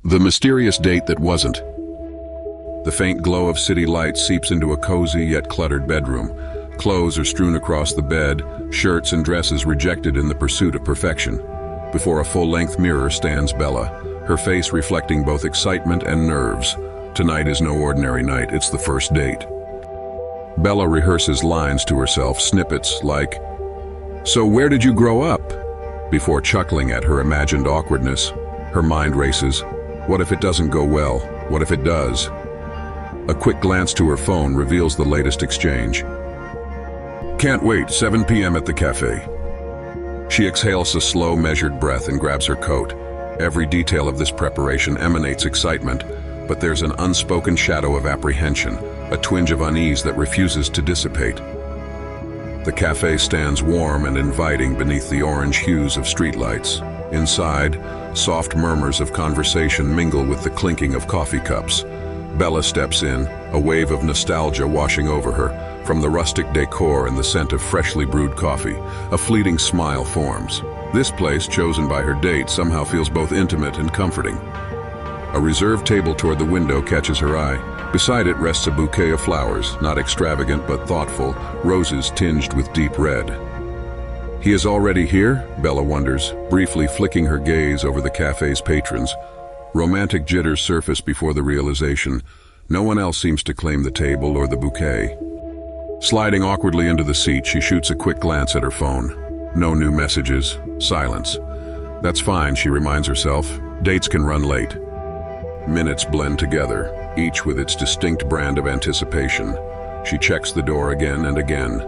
The mysterious date that wasn't. The faint glow of city lights seeps into a cozy yet cluttered bedroom. Clothes are strewn across the bed, shirts and dresses rejected in the pursuit of perfection. Before a full-length mirror stands Bella, her face reflecting both excitement and nerves. Tonight is no ordinary night, it's the first date. Bella rehearses lines to herself, snippets like, "So where did you grow up?" Before chuckling at her imagined awkwardness, her mind races. What if it doesn't go well? What if it does? A quick glance to her phone reveals the latest exchange. "Can't wait, 7 p.m. at the cafe." She exhales a slow, measured breath and grabs her coat. Every detail of this preparation emanates excitement, but there's an unspoken shadow of apprehension, a twinge of unease that refuses to dissipate. The cafe stands warm and inviting beneath the orange hues of streetlights. Inside, soft murmurs of conversation mingle with the clinking of coffee cups. Bella steps in, a wave of nostalgia washing over her. From the rustic decor and the scent of freshly brewed coffee, a fleeting smile forms. This place, chosen by her date, somehow feels both intimate and comforting. A reserved table toward the window catches her eye. Beside it rests a bouquet of flowers, not extravagant but thoughtful, roses tinged with deep red. He is already here? Bella wonders, briefly flicking her gaze over the cafe's patrons. Romantic jitters surface before the realization. No one else seems to claim the table or the bouquet. Sliding awkwardly into the seat, she shoots a quick glance at her phone. No new messages. Silence. That's fine, she reminds herself. Dates can run late. Minutes blend together, each with its distinct brand of anticipation. She checks the door again and again.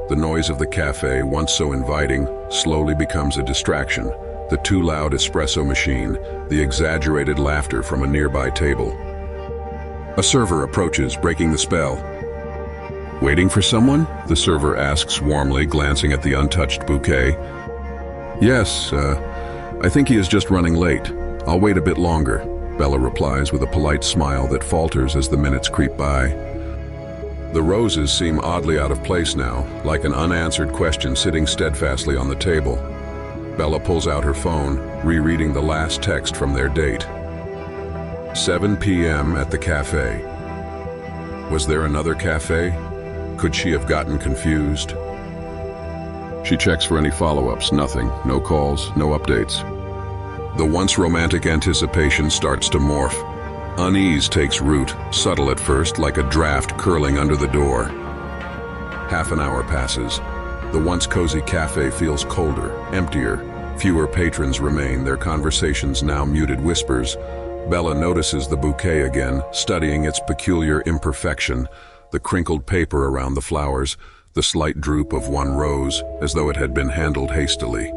The noise of the cafe, once so inviting, slowly becomes a distraction. The too loud espresso machine, the exaggerated laughter from a nearby table. A server approaches, breaking the spell. "Waiting for someone?" the server asks warmly, glancing at the untouched bouquet. "Yes, I think he is just running late. I'll wait a bit longer," Bella replies with a polite smile that falters as the minutes creep by. The roses seem oddly out of place now, like an unanswered question sitting steadfastly on the table. Bella pulls out her phone, rereading the last text from their date. 7 p.m. at the cafe. Was there another cafe? Could she have gotten confused? She checks for any follow-ups. Nothing. No calls, no updates. The once romantic anticipation starts to morph. Unease takes root, subtle at first, like a draft curling under the door. Half an hour passes. The once cozy cafe feels colder, emptier. Fewer patrons remain, their conversations now muted whispers. Bella notices the bouquet again, studying its peculiar imperfection, the crinkled paper around the flowers, the slight droop of one rose, as though it had been handled hastily.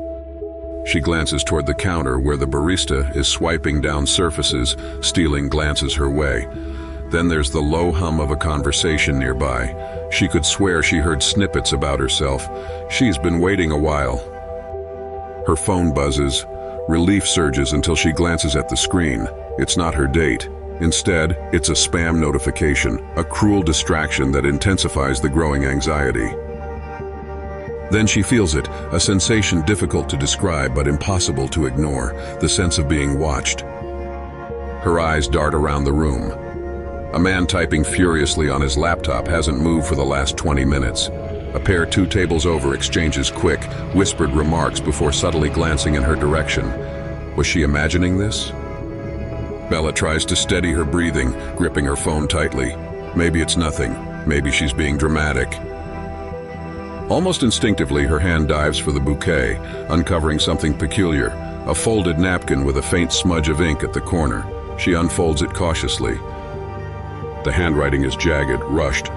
She glances toward the counter where the barista is swiping down surfaces, stealing glances her way. Then there's the low hum of a conversation nearby. She could swear she heard snippets about herself. She's been waiting a while. Her phone buzzes. Relief surges until she glances at the screen. It's not her date. Instead, it's a spam notification, a cruel distraction that intensifies the growing anxiety. Then she feels it, a sensation difficult to describe but impossible to ignore, the sense of being watched. Her eyes dart around the room. A man typing furiously on his laptop hasn't moved for the last 20 minutes. A pair 2 tables over exchanges quick, whispered remarks before subtly glancing in her direction. Was she imagining this? Bella tries to steady her breathing, gripping her phone tightly. Maybe it's nothing. Maybe she's being dramatic. Almost instinctively, her hand dives for the bouquet, uncovering something peculiar, a folded napkin with a faint smudge of ink at the corner. She unfolds it cautiously. The handwriting is jagged, rushed.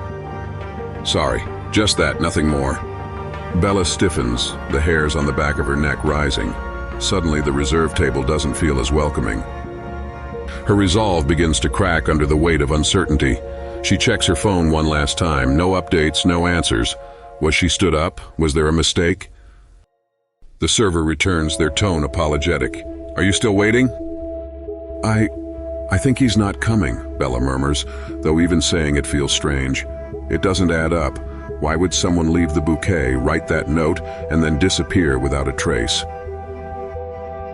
"Sorry, just that, nothing more." Bella stiffens, the hairs on the back of her neck rising. Suddenly, the reserve table doesn't feel as welcoming. Her resolve begins to crack under the weight of uncertainty. She checks her phone one last time. No updates, no answers. Was she stood up? Was there a mistake? The server returns, their tone apologetic. "Are you still waiting?" I think he's not coming," Bella murmurs, though even saying it feels strange. It doesn't add up. Why would someone leave the bouquet, write that note, and then disappear without a trace?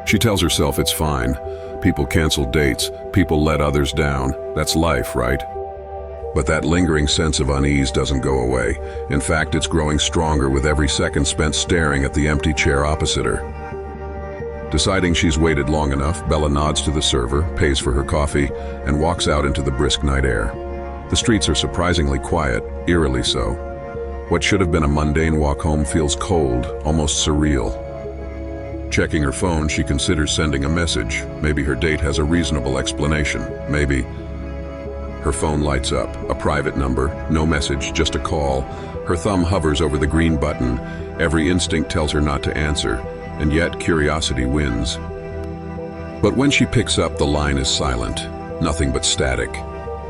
She tells herself it's fine, People cancel dates, people let others down. That's life, right? But that lingering sense of unease doesn't go away. In fact, it's growing stronger with every second spent staring at the empty chair opposite her. Deciding she's waited long enough, Bella nods to the server, pays for her coffee, and walks out into the brisk night air. The streets are surprisingly quiet, eerily so. What should have been a mundane walk home feels cold, almost surreal. Checking her phone, she considers sending a message. Maybe her date has a reasonable explanation. Maybe. Her phone lights up. A private number. No message, just a call. Her thumb hovers over the green button. Every instinct tells her not to answer, and yet curiosity wins. But when she picks up, the line is silent. Nothing but static.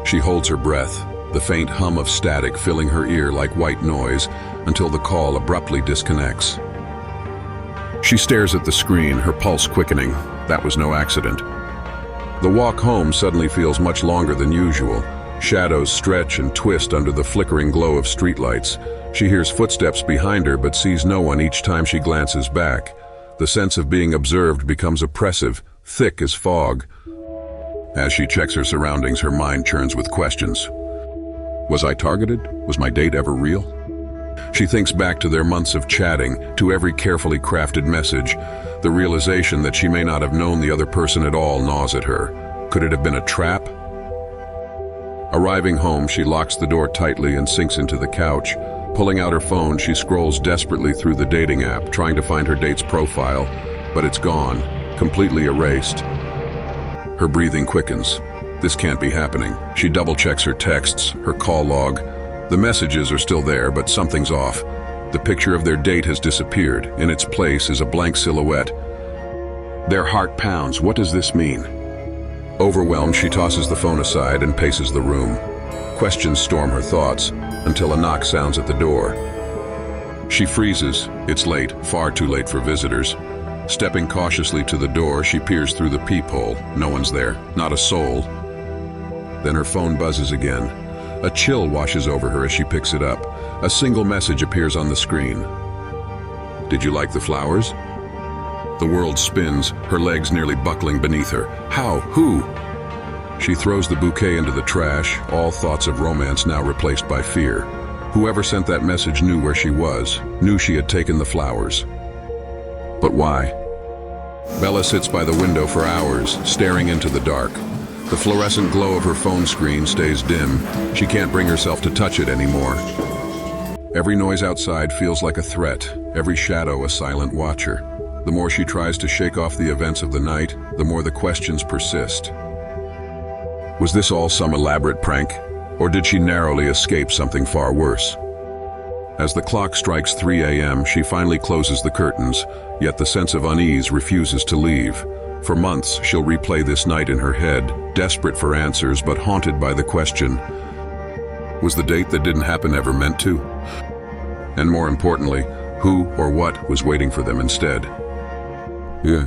She holds her breath, the faint hum of static filling her ear like white noise, until the call abruptly disconnects. She stares at the screen, her pulse quickening. That was no accident. The walk home suddenly feels much longer than usual. Shadows stretch and twist under the flickering glow of streetlights. She hears footsteps behind her but sees no one each time she glances back. The sense of being observed becomes oppressive, thick as fog. As she checks her surroundings, her mind churns with questions. Was I targeted? Was my date ever real? She thinks back to their months of chatting, to every carefully crafted message. The realization that she may not have known the other person at all gnaws at her. Could it have been a trap? Arriving home, she locks the door tightly and sinks into the couch. Pulling out her phone, she scrolls desperately through the dating app, trying to find her date's profile, but it's gone, completely erased. Her breathing quickens. This can't be happening. She double-checks her texts, her call log. The messages are still there, but something's off. The picture of their date has disappeared. In its place is a blank silhouette. Their heart pounds. What does this mean? Overwhelmed, she tosses the phone aside and paces the room. Questions storm her thoughts, until a knock sounds at the door. She freezes. It's late, far too late for visitors. Stepping cautiously to the door, she peers through the peephole. No one's there, not a soul. Then her phone buzzes again. A chill washes over her as she picks it up. A single message appears on the screen. Did you like the flowers? The world spins, her legs nearly buckling beneath her. How? Who? She throws the bouquet into the trash, all thoughts of romance now replaced by fear. Whoever sent that message knew where she was, knew she had taken the flowers. But why? Bella sits by the window for hours, staring into the dark. The fluorescent glow of her phone screen stays dim. She can't bring herself to touch it anymore. Every noise outside feels like a threat, every shadow a silent watcher. The more she tries to shake off the events of the night, the more the questions persist. Was this all some elaborate prank, or did she narrowly escape something far worse? As the clock strikes 3 a.m., she finally closes the curtains, yet the sense of unease refuses to leave. For months, she'll replay this night in her head, desperate for answers but haunted by the question, was the date that didn't happen ever meant to? And more importantly, who or what was waiting for them instead? Yeah.